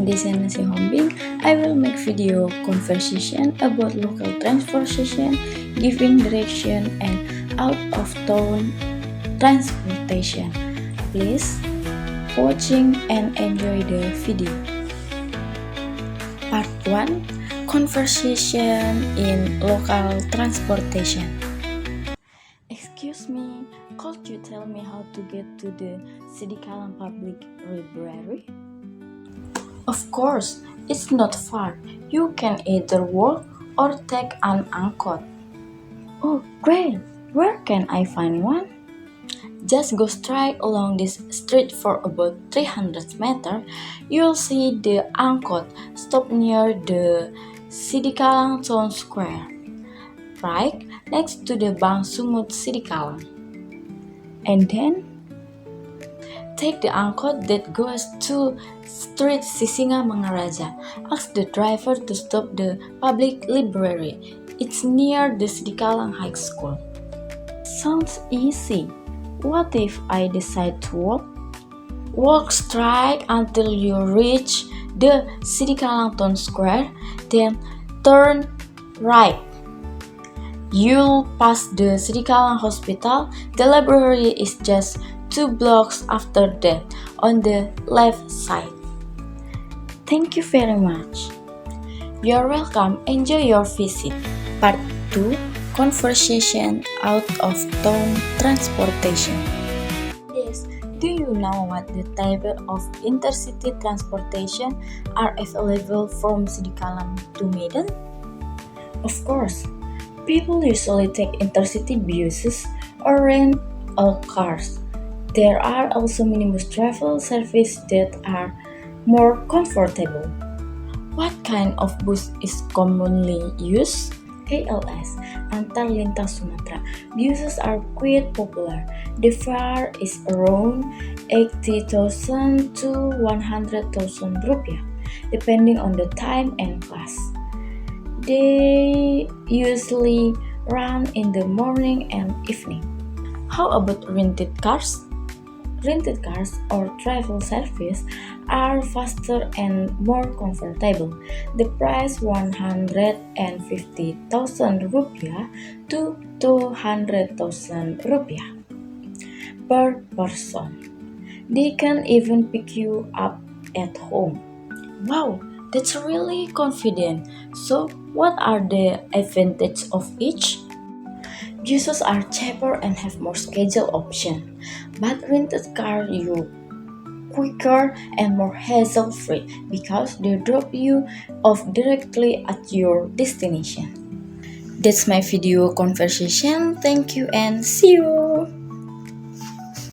destinasi Hombing, I will make video conversation about local transportation, giving direction, and out-of-town transportation. Please watching and enjoy the video. Part 1. Conversation in local transportation. Excuse me, could you tell me how to get to the Sidikalang Public Library? Of course, it's not far. You can either walk or take an angkot. Oh, great! Where can I find one? Just go straight along this street for about 300 meters. You'll see the angkot stop near the Sidikalang Town Square, right next to the Bank Sumut Sidikalang. And then take the angkot that goes to Street Sisinga Mangaraja. Ask the driver to stop the public library. It's near the Sidikalang High School. Sounds easy. What if I decide to walk? Walk straight until you reach the Sidikalang Town Square, then turn right. You'll pass the Sidikalang Hospital. The library is just 2 blocks after that, on the left side. Thank you very much. You're welcome. Enjoy your visit. Part 2. Conversation out of town transportation. Yes, do you know what the type of intercity transportation are available from Sidikalang to Medan? Of course, people usually take intercity buses or rent cars. There are also minibus travel services that are more comfortable. What kind of bus is commonly used? ALS, Antar Lintas Sumatera. Buses are quite popular. The fare is around 80,000 to 100,000 rupiah, depending on the time and class. They usually run in the morning and evening. How about rented cars? Rented cars or travel service are faster and more comfortable. The price 150,000 rupiah to 200,000 rupiah per person. They can even pick you up at home. Wow, that's really confident. So, what are the advantages of each? Buses are cheaper and have more schedule options, but rented car you quicker and more hassle-free because they drop you off directly at your destination. That's my video conversation. Thank you and see you.